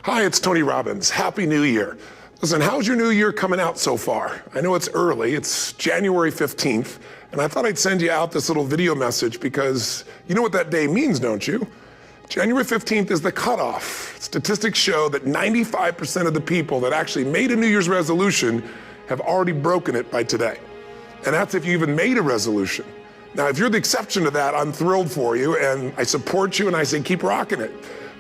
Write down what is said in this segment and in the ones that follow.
Hi, it's Tony Robbins. Happy New Year. Listen, how's your new year coming out so far? I know it's early, it's January 15th, and I thought I'd send you out this little video message because you know what that day means, don't you? January 15th is the cutoff. Statistics show that 95% of the people that actually made a New Year's resolution have already broken it by today. And that's if you even made a resolution. Now, if you're the exception to that, I'm thrilled for you, and I support you, and I say keep rocking it.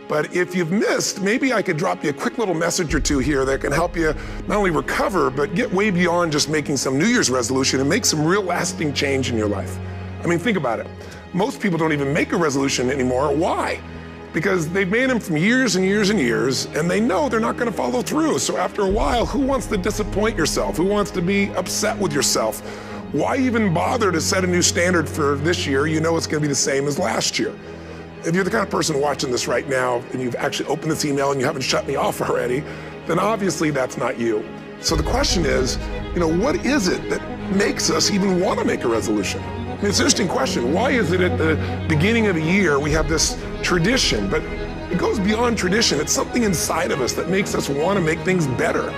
But if you've missed, maybe I could drop you a quick little message or two here that can help you not only recover, but get way beyond just making some New Year's resolution and make some real lasting change in your life. I mean, think about it. Most people don't even make a resolution anymore. Why? Because they've made them from years and years and years, and they know they're not going to follow through. So after a while, who wants to disappoint yourself? Who wants to be upset with yourself? Why even bother to set a new standard for this year? You know it's going to be the same as last year. If you're the kind of person watching this right now and you've actually opened this email and you haven't shut me off already, then obviously that's not you. So the question is, what is it that makes us even want to make a resolution? I mean, it's an interesting question. Why is it at the beginning of a year we have this tradition, but it goes beyond tradition. It's something inside of us that makes us want to make things better.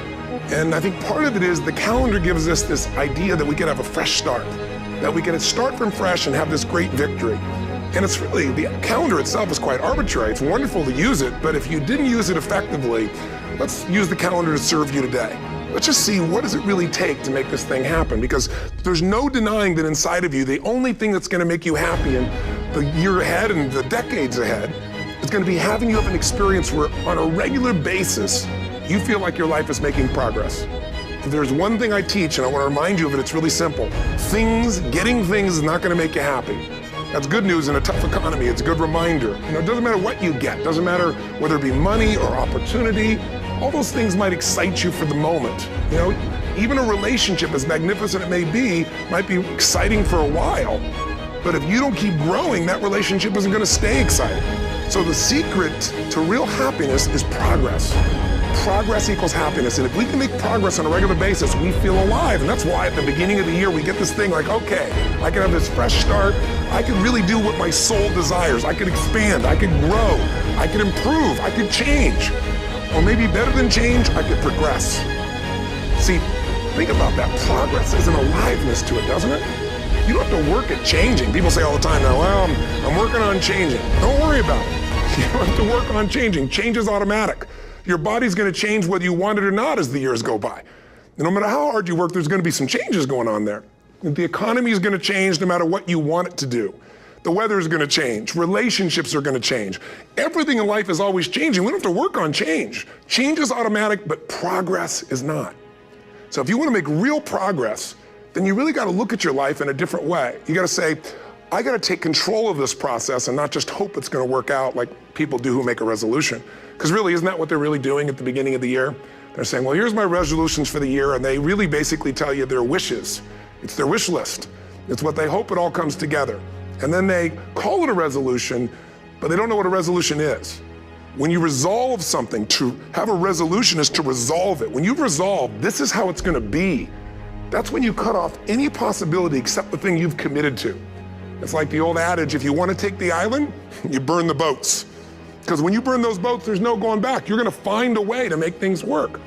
And I think part of it is the calendar gives us this idea that we can have a fresh start, that we can start from fresh and have this great victory. And it's really, the calendar itself is quite arbitrary. It's wonderful to use it, but if you didn't use it effectively, let's use the calendar to serve you today. Let's just see, what does it really take to make this thing happen? Because there's no denying that inside of you, the only thing that's going to make you happy in the year ahead and the decades ahead is going to be having you have an experience where on a regular basis, you feel like your life is making progress. If there's one thing I teach, and I want to remind you of it, it's really simple. Getting things is not going to make you happy. That's good news in a tough economy. It's a good reminder. It doesn't matter what you get. It doesn't matter whether it be money or opportunity. All those things might excite you for the moment. Even a relationship, as magnificent it may be, might be exciting for a while. But if you don't keep growing, that relationship isn't going to stay exciting. So the secret to real happiness is progress. Progress equals happiness, and if we can make progress on a regular basis, we feel alive, and that's why at the beginning of the year we get this thing like, okay, I can have this fresh start, I can really do what my soul desires, I can expand, I can grow, I can improve, I can change, or maybe better than change, I can progress. See, think about that. Progress is an aliveness to it, doesn't it? You don't have to work at changing. People say all the time now, well, I'm working on changing. Don't worry about it. You don't have to work on changing. Change is automatic. Your body's going to change whether you want it or not as the years go by. And no matter how hard you work, there's going to be some changes going on there. The economy is going to change no matter what you want it to do. The weather is going to change. Relationships are going to change. Everything in life is always changing. We don't have to work on change. Change is automatic, but progress is not. So if you want to make real progress, then you really got to look at your life in a different way. You got to say, I got to take control of this process and not just hope it's going to work out like people do who make a resolution. Because really, isn't that what they're really doing at the beginning of the year? They're saying, well, here's my resolutions for the year, and they really basically tell you their wishes. It's their wish list. It's what they hope it all comes together. And then they call it a resolution, but they don't know what a resolution is. When you resolve something, to have a resolution is to resolve it. When you've resolved, this is how it's going to be, that's when you cut off any possibility except the thing you've committed to. It's like the old adage, if you want to take the island, you burn the boats. Because when you burn those boats, there's no going back. You're going to find a way to make things work.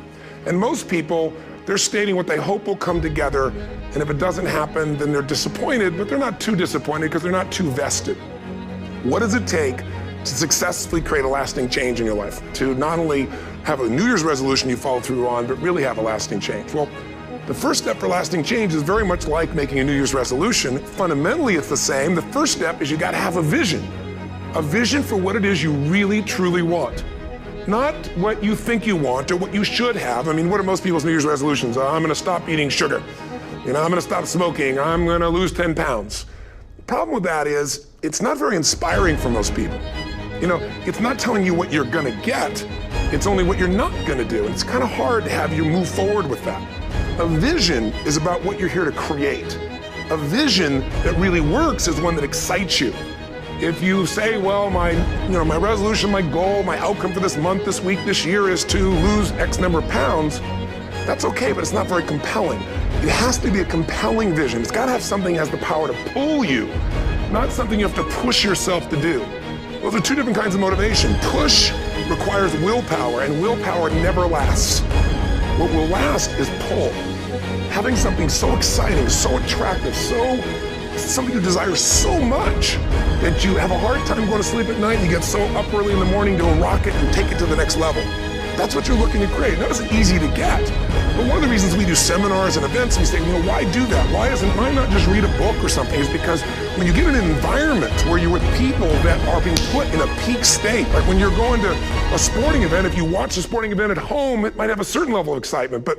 And most people, they're stating what they hope will come together, and if it doesn't happen, then they're disappointed, but they're not too disappointed because they're not too vested. What does it take to successfully create a lasting change in your life? To not only have a New Year's resolution you follow through on, but really have a lasting change? Well, the first step for lasting change is very much like making a New Year's resolution. Fundamentally, it's the same. The first step is you got to have a vision for what it is you really, truly want. Not what you think you want or what you should have. I mean, what are most people's New Year's resolutions? I'm going to stop eating sugar. I'm going to stop smoking. I'm going to lose 10 pounds. The problem with that is it's not very inspiring for most people. It's not telling you what you're going to get. It's only what you're not going to do. And it's kind of hard to have you move forward with that. A vision is about what you're here to create. A vision that really works is one that excites you. If you say, well, my resolution, my goal, my outcome for this month, this week, this year is to lose X number of pounds, that's okay, but it's not very compelling. It has to be a compelling vision. It's got to have something that has the power to pull you, not something you have to push yourself to do. Those are two different kinds of motivation. Push requires willpower, and willpower never lasts. What will last is pull. Having something so exciting, so attractive, something you desire so much that you have a hard time going to sleep at night and you get so up early in the morning to rock it and take it to the next level. That's what you're looking to create. That isn't easy to get. But one of the reasons we do seminars and events, we say, why do that? Why not just read a book or something? Is because when you get in an environment where you're with people that are being put in a peak state, like when you're going to a sporting event, if you watch a sporting event at home, it might have a certain level of excitement. But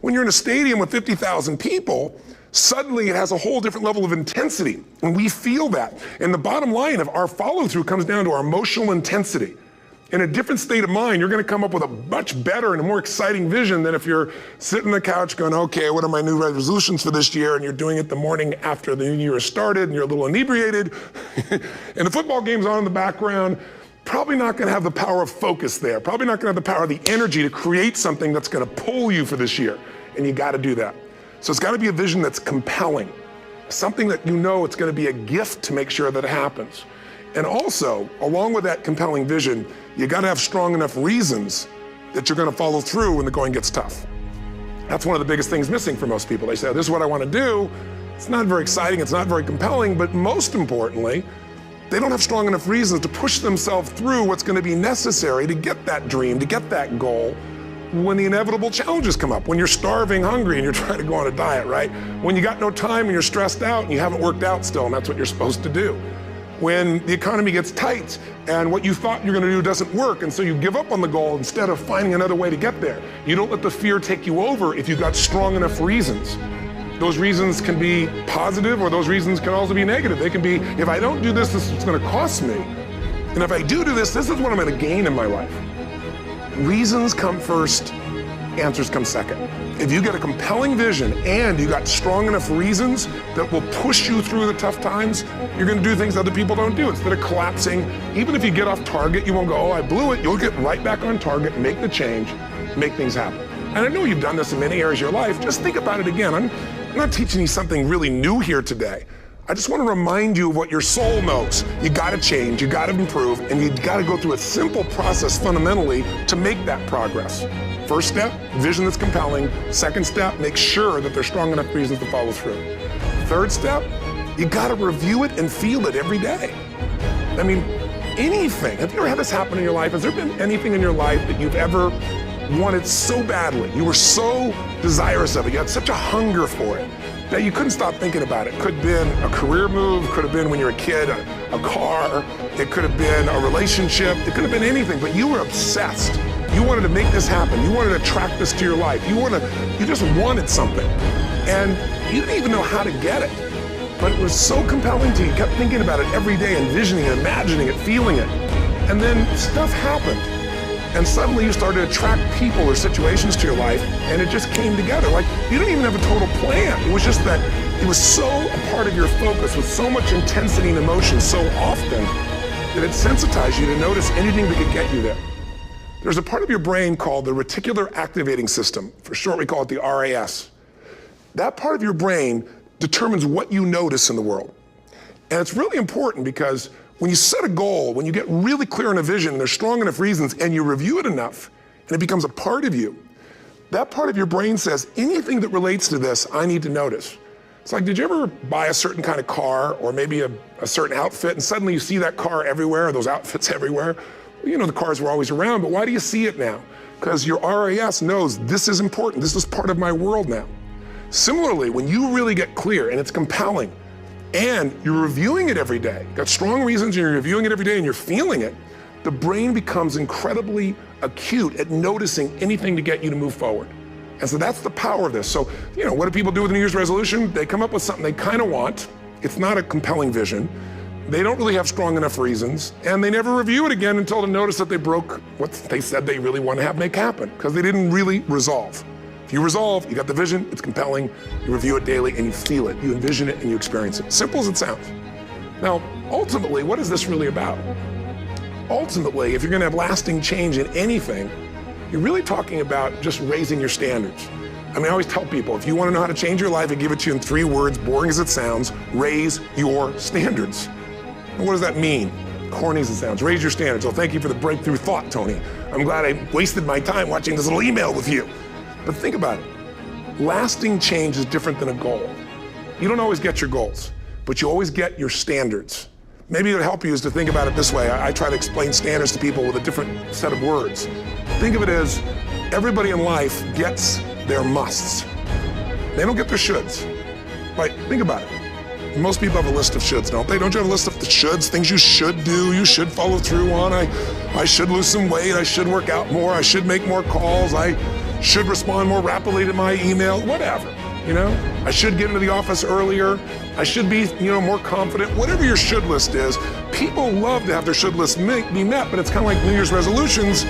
when you're in a stadium with 50,000 people, suddenly it has a whole different level of intensity. And we feel that. And the bottom line of our follow-through comes down to our emotional intensity. In a different state of mind, you're going to come up with a much better and a more exciting vision than if you're sitting on the couch going, okay, what are my new resolutions for this year? And you're doing it the morning after the new year has started and you're a little inebriated and the football game's on in the background. Probably not going to have the power of focus there. Probably not going to have the power of the energy to create something that's going to pull you for this year. And you got to do that. So it's got to be a vision that's compelling. Something that you know it's going to be a gift to make sure that it happens. And also, along with that compelling vision, you got to have strong enough reasons that you're going to follow through when the going gets tough. That's one of the biggest things missing for most people. They say, this is what I want to do. It's not very exciting, it's not very compelling, but most importantly, they don't have strong enough reasons to push themselves through what's going to be necessary to get that dream, to get that goal, when the inevitable challenges come up, when you're starving, hungry, and you're trying to go on a diet, right? When you got no time and you're stressed out and you haven't worked out still, and that's what you're supposed to do. When the economy gets tight and what you thought you're going to do doesn't work, and so you give up on the goal instead of finding another way to get there. You don't let the fear take you over if you've got strong enough reasons. Those reasons can be positive, or those reasons can also be negative. They can be, if I don't do this, this is what's going to cost me. And if I do this, this is what I'm going to gain in my life. Reasons come first, answers come second. If you get a compelling vision and you got strong enough reasons that will push you through the tough times, you're going to do things other people don't do. Instead of collapsing, even if you get off target, you won't go, oh, I blew it. You'll get right back on target, make the change, make things happen. And I know you've done this in many areas of your life. Just think about it again. I'm not teaching you something really new here today. I just want to remind you of what your soul knows. You got to change, you got to improve, and you got to go through a simple process fundamentally to make that progress. First step, vision that's compelling. Second step, make sure that there's strong enough reasons to follow through. Third step, you got to review it and feel it every day. I mean, anything. Have you ever had this happen in your life? Has there been anything in your life that you've ever wanted so badly? You were so desirous of it. You had such a hunger for it that you couldn't stop thinking about it. Could have been a career move, could have been when you were a kid, a car, it could have been a relationship, it could have been anything, but you were obsessed. You wanted to make this happen. You wanted to attract this to your life. You just wanted something. And you didn't even know how to get it. But it was so compelling to you. You kept thinking about it every day, envisioning it, imagining it, feeling it. And then stuff happened. And suddenly you started to attract people or situations to your life, and it just came together. Like, you didn't even have a total plan. It was just that it was so a part of your focus with so much intensity and emotion so often that it sensitized you to notice anything that could get you there. There's a part of your brain called the reticular activating system. For short, we call it the RAS. That part of your brain determines what you notice in the world. And it's really important because when you set a goal, when you get really clear on a vision, and there's strong enough reasons, and you review it enough, and it becomes a part of you, that part of your brain says, anything that relates to this, I need to notice. It's like, did you ever buy a certain kind of car, or maybe a certain outfit, and suddenly you see that car everywhere, or those outfits everywhere? Well, you know the cars were always around, but why do you see it now? Because your RAS knows this is important, this is part of my world now. Similarly, when you really get clear, and it's compelling, and you're reviewing it every day, got strong reasons, and you're reviewing it every day, and you're feeling it, the brain becomes incredibly acute at noticing anything to get you to move forward. And so that's the power of this. So, what do people do with a New Year's resolution? They come up with something they kind of want. It's not a compelling vision. They don't really have strong enough reasons, and they never review it again until they notice that they broke what they said they really want to make happen, because they didn't really resolve. If you resolve, you got the vision, it's compelling, you review it daily, and you feel it, you envision it, and you experience it. Simple as it sounds. Now, ultimately, what is this really about? Ultimately, if you're gonna have lasting change in anything, you're really talking about just raising your standards. I mean, I always tell people, if you wanna know how to change your life, I give it to you in 3 words, boring as it sounds: raise your standards. And what does that mean? corny as it sounds. Raise your standards. Oh, thank you for the breakthrough thought, Tony. I'm glad I wasted my time watching this little email with you. But think about it. Lasting change is different than a goal. You don't always get your goals, but you always get your standards. Maybe it would help you is to think about it this way. I try to explain standards to people with a different set of words. Think of it as everybody in life gets their musts. They don't get their shoulds. Right? Think about it. Most people have a list of shoulds, don't they? Don't you have a list of the shoulds, things you should do, you should follow through on? I should lose some weight, I should work out more, I should make more calls, I should respond more rapidly to my email, whatever, you know? I should get into the office earlier, I should be, more confident. Whatever your should list is, people love to have their should list be met, but it's kind of like New Year's resolutions.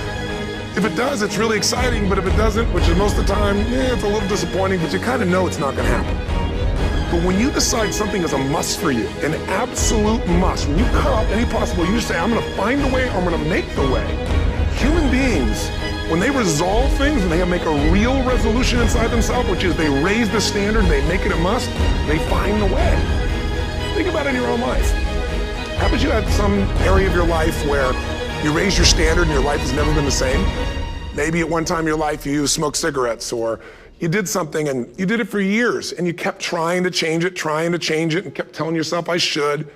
If it does, it's really exciting, but if it doesn't, which is most of the time, it's a little disappointing, but you kind of know it's not gonna happen. But when you decide something is a must for you, an absolute must, when you cut off any possible, you say, I'm gonna find the way, or I'm gonna make the way. Human beings, when they resolve things and they make a real resolution inside themselves, which is they raise the standard, they make it a must, they find the way. Think about it in your own life. How about you had some area of your life where you raised your standard and your life has never been the same? Maybe at one time in your life you smoked cigarettes, or you did something and you did it for years and you kept trying to change it and kept telling yourself I should.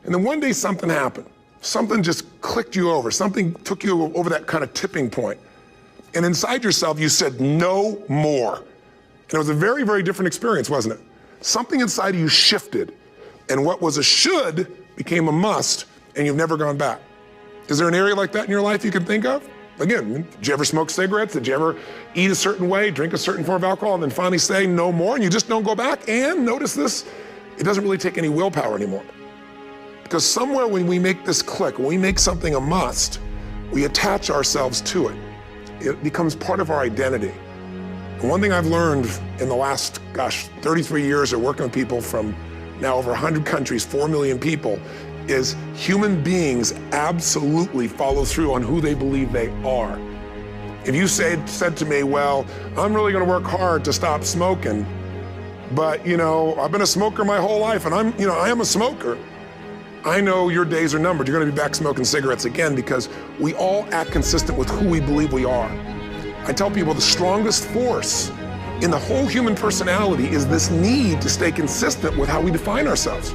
And then one day something happened. Something just clicked you over. Something took you over that kind of tipping point. And inside yourself you said no more. And it was a very, very different experience, wasn't it? Something inside of you shifted and what was a should became a must and you've never gone back. Is there an area like that in your life you can think of? Again, did you ever smoke cigarettes? Did you ever eat a certain way, drink a certain form of alcohol, and then finally say no more, and you just don't go back? And notice this, it doesn't really take any willpower anymore. Because somewhere when we make this click, when we make something a must, we attach ourselves to it. It becomes part of our identity. And one thing I've learned in the last, 33 years of working with people from now over 100 countries, 4 million people, is human beings absolutely follow through on who they believe they are. If you said to me, well, I'm really gonna work hard to stop smoking, but I've been a smoker my whole life and I am a smoker. I know your days are numbered. You're gonna be back smoking cigarettes again because we all act consistent with who we believe we are. I tell people the strongest force in the whole human personality is this need to stay consistent with how we define ourselves.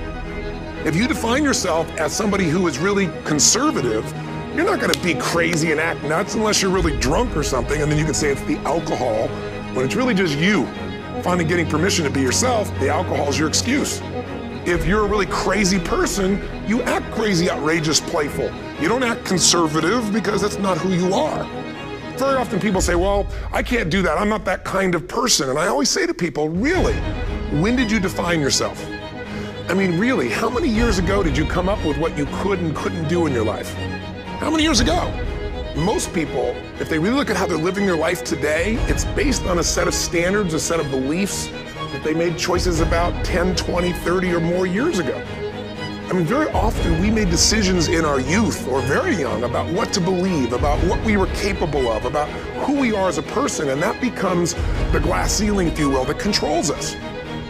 If you define yourself as somebody who is really conservative, you're not gonna be crazy and act nuts unless you're really drunk or something, and then you can say it's the alcohol, when it's really just you finally getting permission to be yourself. The alcohol is your excuse. If you're a really crazy person, you act crazy, outrageous, playful. You don't act conservative because that's not who you are. Very often people say, well, I can't do that. I'm not that kind of person. And I always say to people, really, when did you define yourself? I mean, really, how many years ago did you come up with what you could and couldn't do in your life? How many years ago? Most people, if they really look at how they're living their life today, it's based on a set of standards, a set of beliefs that they made choices about 10, 20, 30 or more years ago. I mean, very often we made decisions in our youth or very young about what to believe, about what we were capable of, about who we are as a person, and that becomes the glass ceiling, if you will, that controls us.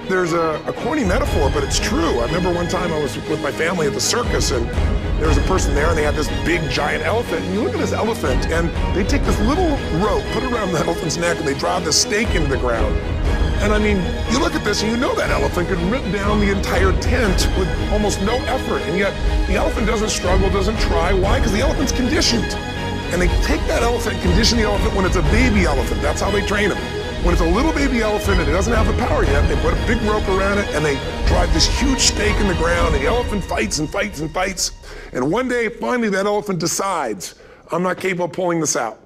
There's a corny metaphor, but it's true. I remember one time I was with my family at the circus and there was a person there and they had this big giant elephant. And you look at this elephant and they take this little rope, put it around the elephant's neck, and they drive this stake into the ground. And I mean, you look at this and you know that elephant could rip down the entire tent with almost no effort. And yet the elephant doesn't struggle, doesn't try. Why? Because the elephant's conditioned. And they take that elephant, condition the elephant when it's a baby elephant. That's how they train them. When it's a little baby elephant and it doesn't have the power yet, they put a big rope around it and they drive this huge stake in the ground, and the elephant fights and fights and fights. And one day, finally, that elephant decides, I'm not capable of pulling this out.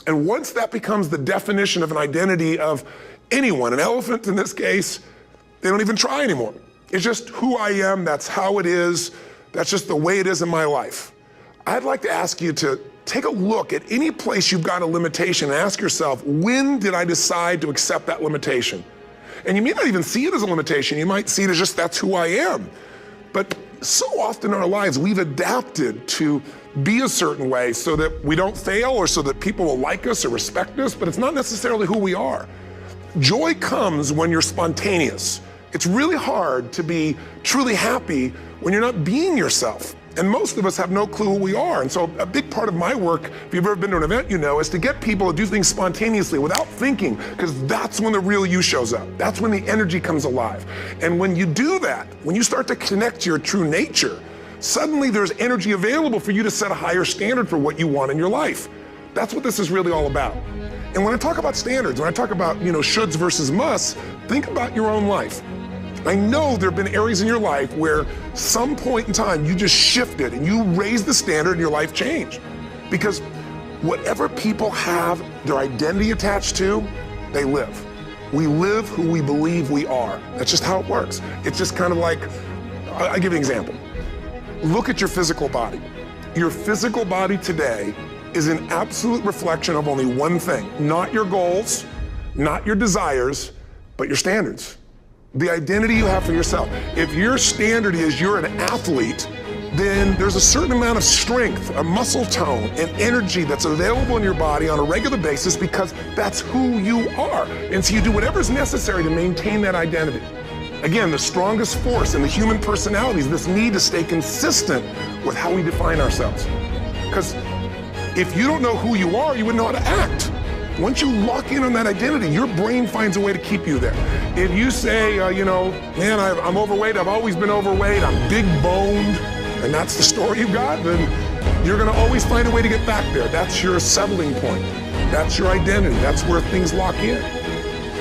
And once that becomes the definition of an identity of anyone, an elephant in this case, they don't even try anymore. It's just who I am, that's how it is, that's just the way it is in my life. I'd like to ask you to take a look at any place you've got a limitation and ask yourself, when did I decide to accept that limitation? And you may not even see it as a limitation. You might see it as just that's who I am. But so often in our lives, we've adapted to be a certain way so that we don't fail or so that people will like us or respect us, but it's not necessarily who we are. Joy comes when you're spontaneous. It's really hard to be truly happy when you're not being yourself. And most of us have no clue who we are. And so a big part of my work, if you've ever been to an event, you know, is to get people to do things spontaneously without thinking, because that's when the real you shows up. That's when the energy comes alive. And when you do that, when you start to connect to your true nature, suddenly there's energy available for you to set a higher standard for what you want in your life. That's what this is really all about. And when I talk about standards, when I talk about, shoulds versus musts, think about your own life. I know there have been areas in your life where some point in time you just shifted and you raised the standard and your life changed. Because whatever people have their identity attached to, they live. We live who we believe we are. That's just how it works. It's just kind of like, I'll give you an example. Look at your physical body. Your physical body today is an absolute reflection of only one thing, not your goals, not your desires, but your standards. The identity you have for yourself. If your standard is you're an athlete, then there's a certain amount of strength, a muscle tone, and energy that's available in your body on a regular basis because that's who you are. And so you do whatever's necessary to maintain that identity. Again, the strongest force in the human personality is this need to stay consistent with how we define ourselves. Because if you don't know who you are, you wouldn't know how to act. Once you lock in on that identity, your brain finds a way to keep you there. If you say, man, I'm overweight, I've always been overweight, I'm big boned, and that's the story you got, then you're gonna always find a way to get back there. That's your settling point. That's your identity. That's where things lock in.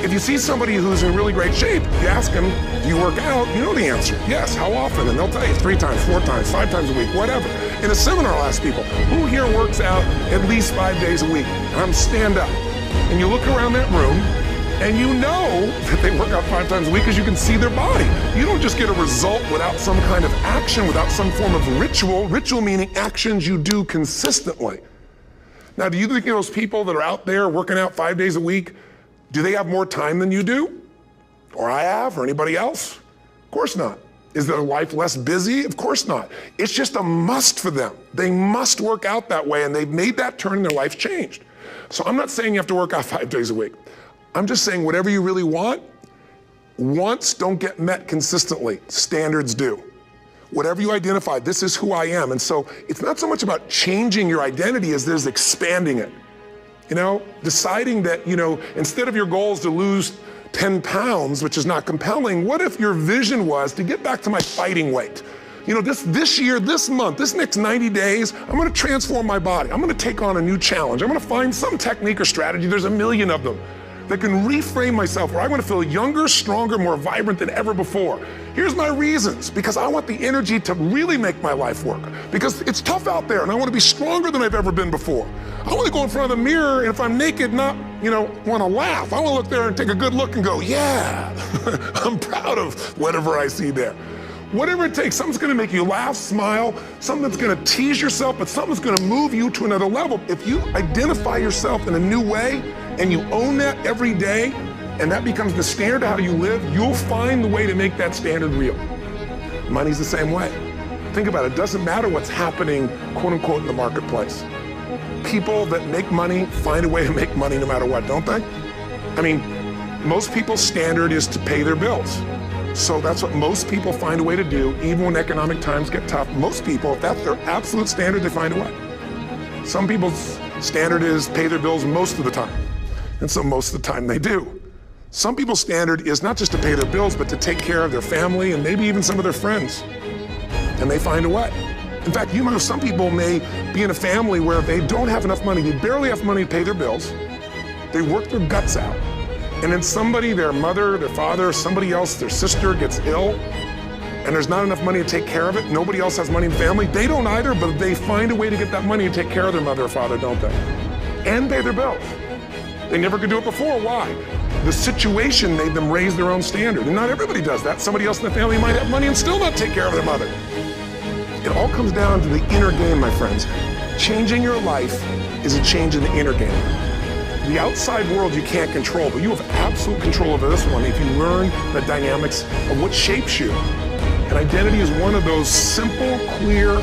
If you see somebody who's in really great shape, you ask them, do you work out? You know the answer. Yes, how often? And they'll tell you 3 times, 4 times, 5 times a week, whatever. In a seminar, I'll ask people, who here works out at least 5 days a week? And I'm stand up. And you look around that room, and you know that they work out 5 times a week because you can see their body. You don't just get a result without some kind of action, without some form of ritual. Ritual meaning actions you do consistently. Now, do you think those people that are out there working out 5 days a week, do they have more time than you do? Or I have, or anybody else? Of course not. Is their life less busy? Of course not. It's just a must for them. They must work out that way, and they've made that turn and their life's changed. So I'm not saying you have to work out 5 days a week. I'm just saying whatever you really want, wants don't get met consistently. Standards do. Whatever you identify, this is who I am. And so it's not so much about changing your identity as there's expanding it. Deciding that, instead of your goal is to lose 10 pounds, which is not compelling, what if your vision was to get back to my fighting weight? This year, this month, this next 90 days, I'm gonna transform my body. I'm gonna take on a new challenge. I'm gonna find some technique or strategy, there's a million of them, that can reframe myself where I want to feel younger, stronger, more vibrant than ever before. Here's my reasons, because I want the energy to really make my life work. Because it's tough out there and I want to be stronger than I've ever been before. I want to go in front of the mirror and if I'm naked, not, want to laugh. I want to look there and take a good look and go, yeah, I'm proud of whatever I see there. Whatever it takes, something's gonna make you laugh, smile, something that's gonna tease yourself, but something's gonna move you to another level. If you identify yourself in a new way and you own that every day, and that becomes the standard of how you live, you'll find the way to make that standard real. Money's the same way. Think about it, it doesn't matter what's happening, quote unquote, in the marketplace. People that make money find a way to make money no matter what, don't they? I mean, most people's standard is to pay their bills. So that's what most people find a way to do, even when economic times get tough. Most people, if that's their absolute standard, they find a way. Some people's standard is pay their bills most of the time. And so most of the time they do. Some people's standard is not just to pay their bills, but to take care of their family and maybe even some of their friends. And they find a way. In fact, some people may be in a family where they don't have enough money, they barely have money to pay their bills. They work their guts out. And then somebody, their mother, their father, somebody else, their sister gets ill, and there's not enough money to take care of it. Nobody else has money in the family. They don't either, but they find a way to get that money and take care of their mother or father, don't they? And pay their bills. They never could do it before. Why? The situation made them raise their own standard. And not everybody does that. Somebody else in the family might have money and still not take care of their mother. It all comes down to the inner game, my friends. Changing your life is a change in the inner game. The outside world you can't control, but you have absolute control over this one if you learn the dynamics of what shapes you. And identity is one of those simple, clear,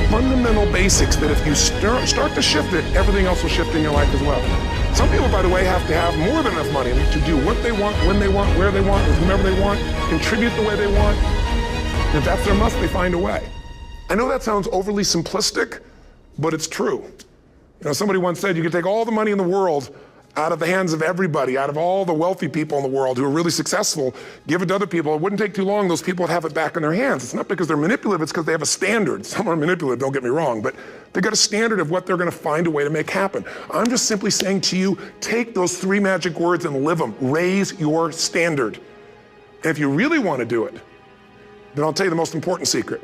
fundamental basics that if you start to shift it, everything else will shift in your life as well. Some people, by the way, have to have more than enough money to do what they want, when they want, where they want, with whomever they want, contribute the way they want. And if that's their must, they find a way. I know that sounds overly simplistic, but it's true. Somebody once said you could take all the money in the world out of the hands of everybody, out of all the wealthy people in the world who are really successful, give it to other people. It wouldn't take too long, those people would have it back in their hands. It's not because they're manipulative, it's because they have a standard. Some are manipulative, don't get me wrong, but they've got a standard of what they're gonna find a way to make happen. I'm just simply saying to you, take those 3 magic words and live them. Raise your standard. And if you really wanna do it, then I'll tell you the most important secret.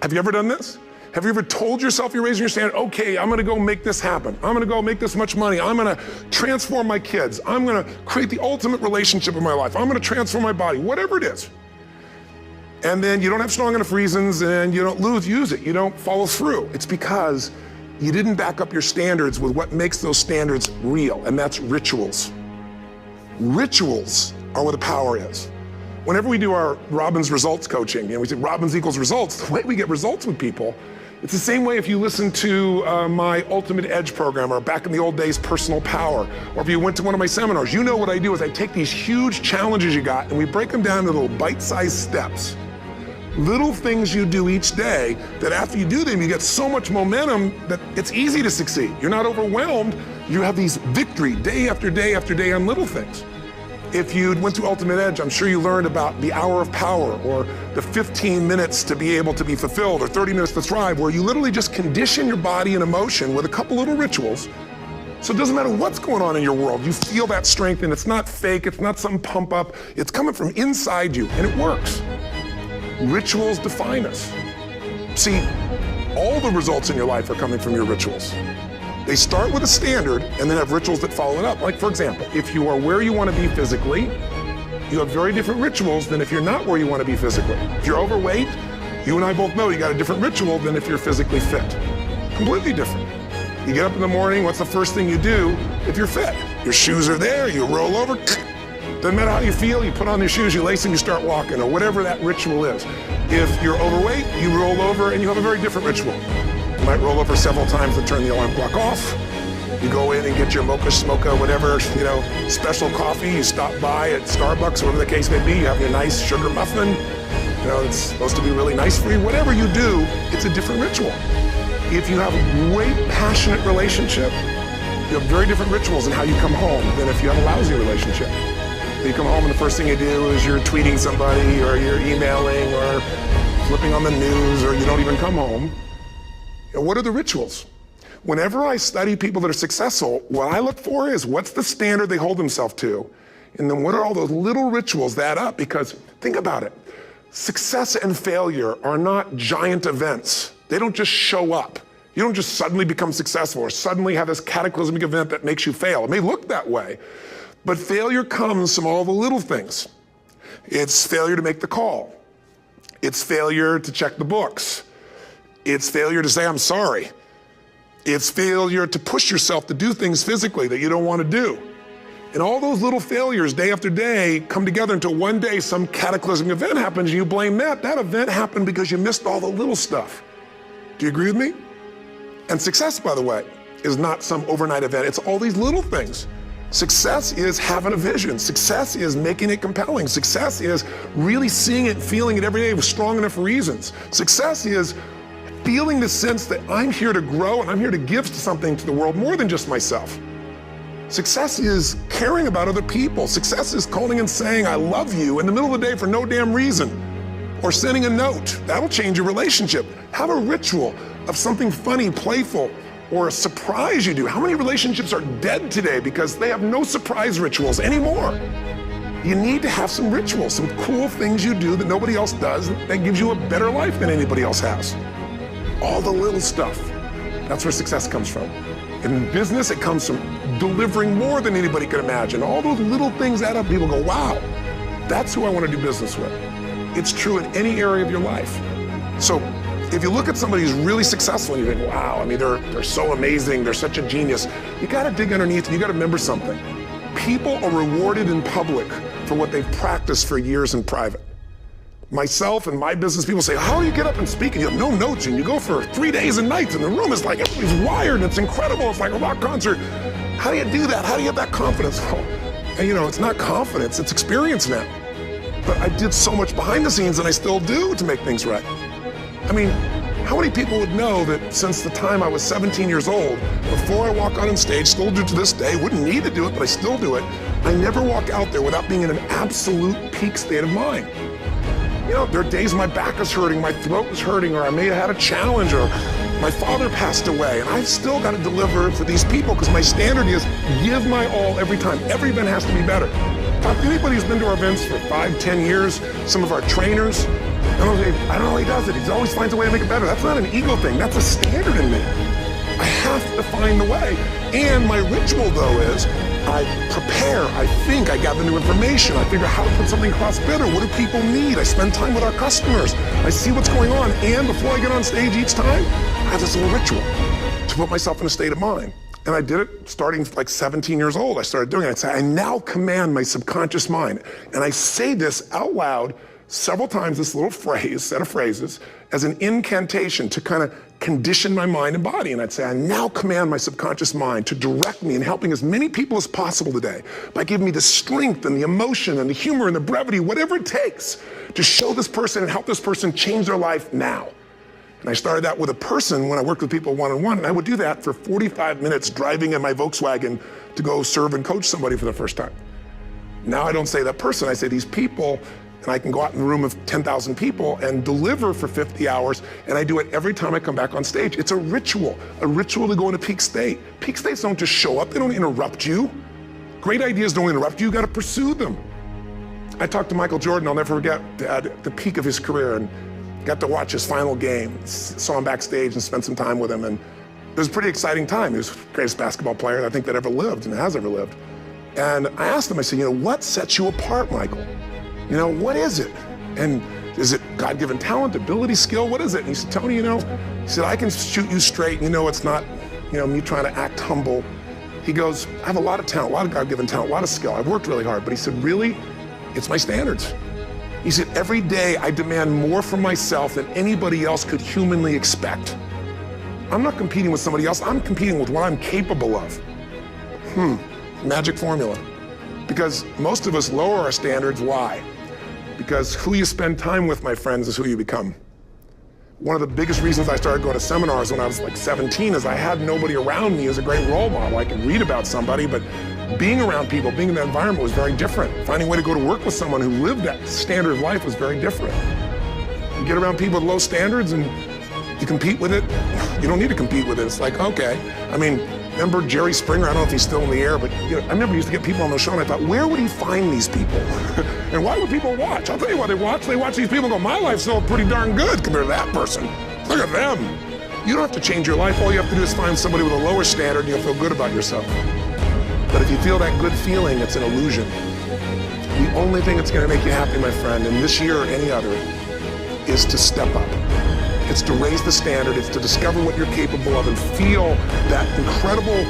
Have you ever done this? Have you ever told yourself you're raising your standard? Okay, I'm gonna go make this happen. I'm gonna go make this much money. I'm gonna transform my kids. I'm gonna create the ultimate relationship in my life. I'm gonna transform my body, whatever it is. And then you don't have strong enough reasons and you don't use it. You don't follow through. It's because you didn't back up your standards with what makes those standards real, and that's rituals. Rituals are where the power is. Whenever we do our Robbins results coaching, we say Robbins equals results, the way we get results with people, it's the same way if you listen to my Ultimate Edge program, or back in the old days, Personal Power, or if you went to one of my seminars. You know what I do is I take these huge challenges you got and we break them down into little bite-sized steps. Little things you do each day that after you do them, you get so much momentum that it's easy to succeed. You're not overwhelmed. You have these victory day after day after day on little things. If you went to Ultimate Edge, I'm sure you learned about the hour of power, or the 15 minutes to be able to be fulfilled, or 30 minutes to thrive, where you literally just condition your body and emotion with a couple little rituals. So it doesn't matter what's going on in your world, you feel that strength, and it's not fake, it's not some pump up, it's coming from inside you, and it works. Rituals define us. See, all the results in your life are coming from your rituals. They start with a standard and then have rituals that follow it up. Like, for example, if you are where you want to be physically, you have very different rituals than if you're not where you want to be physically. If you're overweight, you and I both know you got a different ritual than if you're physically fit. Completely different. You get up in the morning, what's the first thing you do if you're fit? Your shoes are there, you roll over, doesn't matter how you feel, you put on your shoes, you lace them, you start walking, or whatever that ritual is. If you're overweight, you roll over and you have a very different ritual. You might roll over several times to turn the alarm clock off. You go in and get your mocha, smocha, whatever, special coffee. You stop by at Starbucks, whatever the case may be. You have your nice sugar muffin. It's supposed to be really nice for you. Whatever you do, it's a different ritual. If you have a great, passionate relationship, you have very different rituals in how you come home than if you have a lousy relationship. You come home and the first thing you do is you're tweeting somebody, or you're emailing, or flipping on the news, or you don't even come home. What are the rituals? Whenever I study people that are successful, what I look for is what's the standard they hold themselves to, and then what are all those little rituals that add up? Because think about it, success and failure are not giant events. They don't just show up. You don't just suddenly become successful or suddenly have this cataclysmic event that makes you fail. It may look that way, but failure comes from all the little things. It's failure to make the call. It's failure to check the books. It's failure to say, I'm sorry. It's failure to push yourself to do things physically that you don't want to do. And all those little failures day after day come together until one day some cataclysmic event happens and you blame that. That event happened because you missed all the little stuff. Do you agree with me? And success, by the way, is not some overnight event. It's all these little things. Success is having a vision. Success is making it compelling. Success is really seeing it, feeling it every day with strong enough reasons. Success is feeling the sense that I'm here to grow and I'm here to give something to the world more than just myself. Success is caring about other people. Success is calling and saying, I love you in the middle of the day for no damn reason. Or sending a note. That'll change your relationship. Have a ritual of something funny, playful, or a surprise you do. How many relationships are dead today because they have no surprise rituals anymore? You need to have some rituals, some cool things you do that nobody else does that gives you a better life than anybody else has. All the little stuff, that's where success comes from. In business, it comes from delivering more than anybody could imagine. All those little things add up. People go, wow, that's who I want to do business with. It's true in any area of your life. So if you look at somebody who's really successful and you think, wow, I mean, they're so amazing, they're such a genius, you gotta dig underneath and you gotta remember something. People are rewarded in public for what they've practiced for years in private. Myself and my business people say, how do you get up and speak? And you have no notes and you go for 3 days and nights and the room is like, everybody's wired and it's incredible. It's like a rock concert. How do you do that? How do you have that confidence? Well, and it's not confidence, it's experience now. But I did so much behind the scenes and I still do to make things right. I mean, How many people would know that since the time I was 17 years old, before I walk out on stage, still do to this day, wouldn't need to do it, but I still do it, I never walk out there without being in an absolute peak state of mind. You know, there are days my back is hurting, my throat is hurting, or I may have had a challenge, or my father passed away, and I've still got to deliver for these people because my standard is give my all every time. Every event has to be better. Talk to anybody who's been to our events for 5, 10 years, some of our trainers, I don't know how he does it. He always finds a way to make it better. That's not an ego thing. That's a standard in me. I have to find the way. And my ritual, though, is I prepare, I think, I gather new information, I figure out how to put something across better. What do people need? I spend time with our customers. I see what's going on. And before I get on stage each time, I have this little ritual to put myself in a state of mind. And I did it starting like 17 years old. I started doing it. I'd say, I now command my subconscious mind. And I say this out loud several times, this little phrase, set of phrases, as an incantation to kind of condition my mind and body. And I'd say, I now command my subconscious mind to direct me in helping as many people as possible today by giving me the strength and the emotion and the humor and the brevity, whatever it takes to show this person and help this person change their life now. And I started that with a person when I worked with people one-on-one, and I would do that for 45 minutes driving in my Volkswagen to go serve and coach somebody for the first time. Now I don't say that person, I say these people, and I can go out in a room of 10,000 people and deliver for 50 hours, and I do it every time I come back on stage. It's a ritual to go into peak state. Peak states don't just show up, they don't interrupt you. Great ideas don't interrupt you, you gotta pursue them. I talked to Michael Jordan, I'll never forget, at the peak of his career, and got to watch his final game, saw him backstage and spent some time with him, and it was a pretty exciting time. He was the greatest basketball player I think that ever lived and has ever lived. And I asked him, I said, what sets you apart, Michael? What is it? And is it God-given talent, ability, skill? What is it? And he said, Tony, he said, I can shoot you straight, and it's not, me trying to act humble. He goes, I have a lot of talent, a lot of God-given talent, a lot of skill. I've worked really hard. But he said, really, it's my standards. He said, every day I demand more from myself than anybody else could humanly expect. I'm not competing with somebody else, I'm competing with what I'm capable of. Magic formula. Because most of us lower our standards, why? Because who you spend time with, my friends, is who you become. One of the biggest reasons I started going to seminars when I was like 17 is I had nobody around me as a great role model. I could read about somebody, but being around people, being in that environment was very different. Finding a way to go to work with someone who lived that standard of life was very different. You get around people with low standards and you compete with it. You don't need to compete with it. It's like, okay. Remember Jerry Springer? I don't know if he's still in the air, but I remember he used to get people on the show, and I thought, where would he find these people? And why would people watch? I'll tell you why they watch. They watch these people and go, my life's still pretty darn good compared to that person. Look at them. You don't have to change your life. All you have to do is find somebody with a lower standard, and you'll feel good about yourself. But if you feel that good feeling, it's an illusion. The only thing that's going to make you happy, my friend, and this year or any other, is to step up. It's to raise the standard, it's to discover what you're capable of and feel that incredible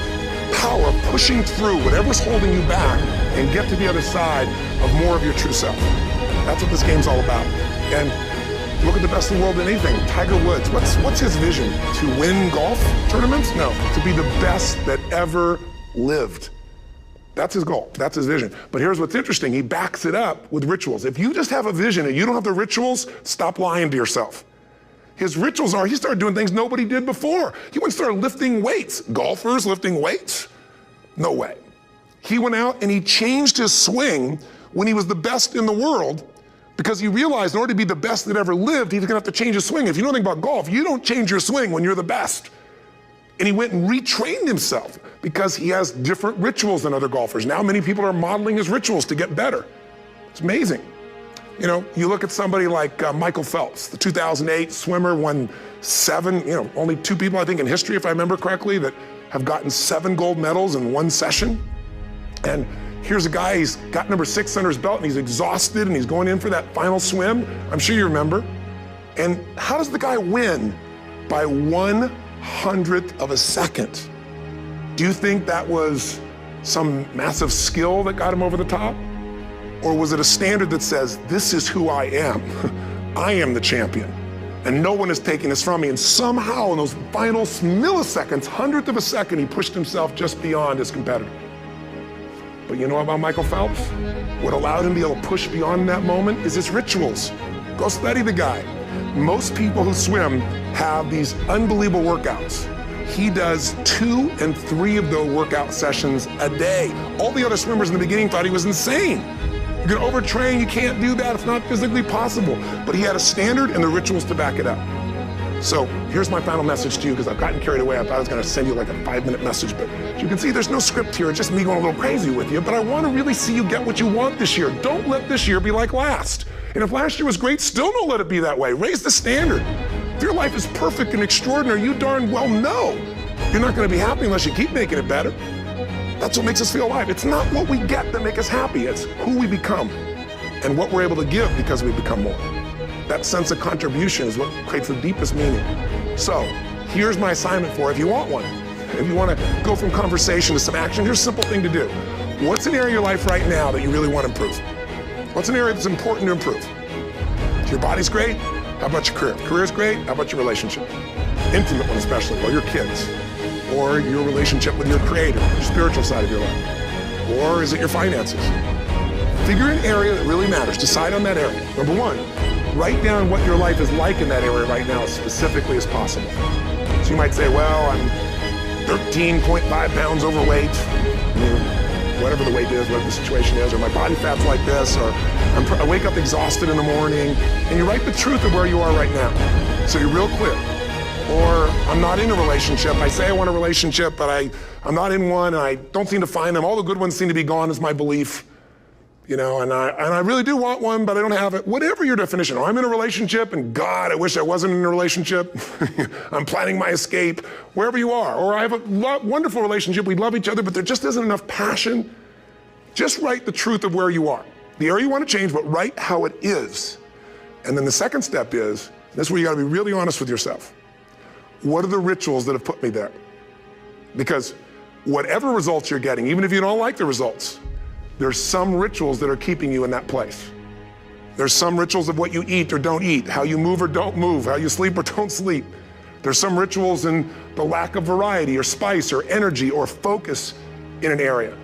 power of pushing through whatever's holding you back and get to the other side of more of your true self. That's what this game's all about. And look at the best in the world in anything. Tiger Woods, what's his vision? To win golf tournaments? No, to be the best that ever lived. That's his goal, that's his vision. But here's what's interesting, he backs it up with rituals. If you just have a vision and you don't have the rituals, stop lying to yourself. His rituals are, he started doing things nobody did before. He went and started lifting weights. Golfers lifting weights? No way. He went out and he changed his swing when he was the best in the world because he realized in order to be the best that ever lived, he was gonna have to change his swing. If you know anything about golf, you don't change your swing when you're the best. And he went and retrained himself because he has different rituals than other golfers. Now many people are modeling his rituals to get better. It's amazing. You look at somebody like Michael Phelps, the 2008 swimmer, won 7, only 2 people I think in history, if I remember correctly, that have gotten 7 gold medals in one session. And here's a guy, he's got number 6 under his belt and he's exhausted and he's going in for that final swim. I'm sure you remember. And how does the guy win? By 1/100th of a second. Do you think that was some massive skill that got him over the top? Or was it a standard that says, this is who I am? I am the champion. And no one is taking this from me. And somehow in those final milliseconds, 1/100th of a second, he pushed himself just beyond his competitor. But you know about Michael Phelps? What allowed him to be able to push beyond that moment is his rituals. Go study the guy. Most people who swim have these unbelievable workouts. He does 2 and 3 of those workout sessions a day. All the other swimmers in the beginning thought he was insane. You're gonna overtrain, you can't do that, it's not physically possible. But he had a standard and the rituals to back it up. So here's my final message to you, because I've gotten carried away. I thought I was gonna send you like a 5-minute message, but as you can see, there's no script here. It's just me going a little crazy with you, but I wanna really see you get what you want this year. Don't let this year be like last. And if last year was great, still don't let it be that way. Raise the standard. If your life is perfect and extraordinary, you darn well know you're not gonna be happy unless you keep making it better. That's what makes us feel alive. It's not what we get that makes us happy, it's who we become and what we're able to give because we become more. That sense of contribution is what creates the deepest meaning. So here's my assignment for if you want one. If you want to go from conversation to some action, here's a simple thing to do. What's an area of your life right now that you really want to improve? What's an area that's important to improve? Your body's great, how about your career? Career's great, how about your relationship? Intimate one especially, or your kids, or your relationship with your creator, your spiritual side of your life, or is it your finances? Figure an area that really matters, decide on that area. Number 1, write down what your life is like in that area right now as specifically as possible. So you might say, well, I'm 13.5 pounds overweight, whatever the weight is, whatever the situation is, or my body fat's like this, or I wake up exhausted in the morning, and you write the truth of where you are right now. So you're real clear. Or I'm not in a relationship. I say I want a relationship, but I'm not in one, and I don't seem to find them. All the good ones seem to be gone is my belief. And I really do want one, but I don't have it. Whatever your definition, or I'm in a relationship, and God, I wish I wasn't in a relationship. I'm planning my escape, wherever you are. Or I have a wonderful relationship, we love each other, but there just isn't enough passion. Just write the truth of where you are. The area you want to change, but write how it is. And then the second step is, this is where you gotta be really honest with yourself. What are the rituals that have put me there? Because whatever results you're getting, even if you don't like the results, there's some rituals that are keeping you in that place. There's some rituals of what you eat or don't eat, how you move or don't move, how you sleep or don't sleep. There's some rituals in the lack of variety or spice or energy or focus in an area.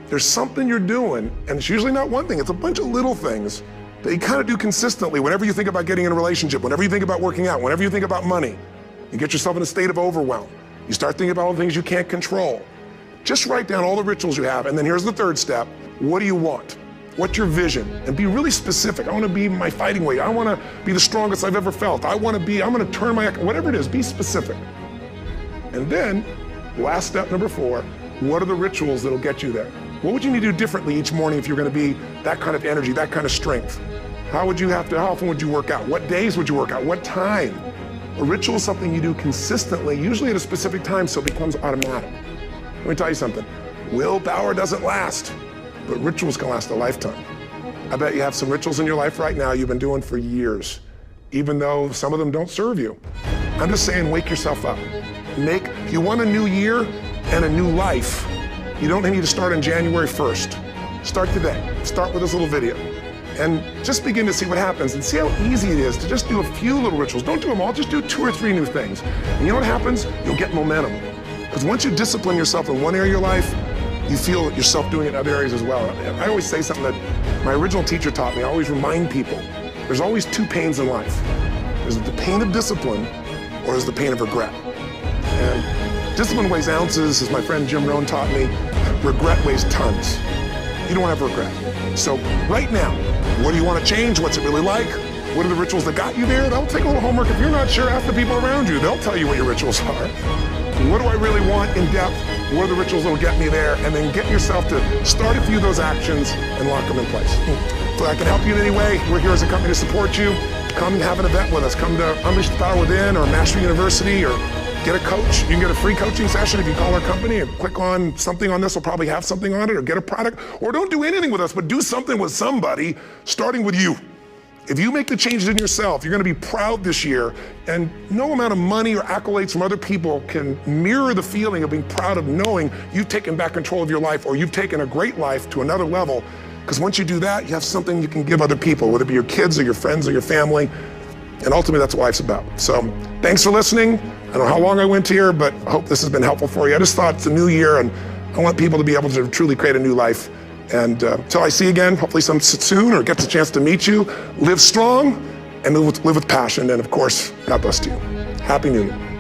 There's something you're doing, and it's usually not one thing, it's a bunch of little things that you kind of do consistently whenever you think about getting in a relationship, whenever you think about working out, whenever you think about money. You get yourself in a state of overwhelm. You start thinking about all the things you can't control. Just write down all the rituals you have, and then here's the third step. What do you want? What's your vision? And be really specific. I want to be my fighting weight. I want to be the strongest I've ever felt. I'm going to turn whatever it is, be specific. And then, last step number 4, what are the rituals that'll get you there? What would you need to do differently each morning if you're going to be that kind of energy, that kind of strength? How often would you work out? What days would you work out? What time? A ritual is something you do consistently, usually at a specific time, so it becomes automatic. Let me tell you something. Willpower doesn't last, but rituals can last a lifetime. I bet you have some rituals in your life right now you've been doing for years, even though some of them don't serve you. I'm just saying, wake yourself up. If you want a new year and a new life, you don't need to start on January 1st. Start today. Start with this little video. And just begin to see what happens and see how easy it is to just do a few little rituals. Don't do them all, just do 2 or 3 new things. And you know what happens? You'll get momentum. Because once you discipline yourself in one area of your life, you feel yourself doing it in other areas as well. I always say something that my original teacher taught me. I always remind people, there's always 2 pains in life. There's the pain of discipline, or there's the pain of regret. And discipline weighs ounces, as my friend Jim Rohn taught me. Regret weighs tons. You don't have regret. So right now, what do you want to change? What's it really like? What are the rituals that got you there? They'll take a little homework. If you're not sure, ask the people around you. They'll tell you what your rituals are. What do I really want in depth? What are the rituals that will get me there? And then get yourself to start a few of those actions and lock them in place. If I can help you in any way, we're here as a company to support you. Come have an event with us. Come to Unleash the Power Within or Master University, or get a coach. You can get a free coaching session if you call our company and click on something on this. Will probably have something on it, or get a product. Or don't do anything with us, but do something with somebody, starting with you. If you make the changes in yourself, you're going to be proud this year, and no amount of money or accolades from other people can mirror the feeling of being proud of knowing you've taken back control of your life, or you've taken a great life to another level. Because once you do that, you have something you can give other people, whether it be your kids or your friends or your family. And ultimately, that's what life's about. So thanks for listening. I don't know how long I went here, but I hope this has been helpful for you. I just thought it's a new year, and I want people to be able to truly create a new life. And until I see you again, hopefully soon, or get the chance to meet you, live strong and live with passion. And of course, God bless to you. Happy New Year.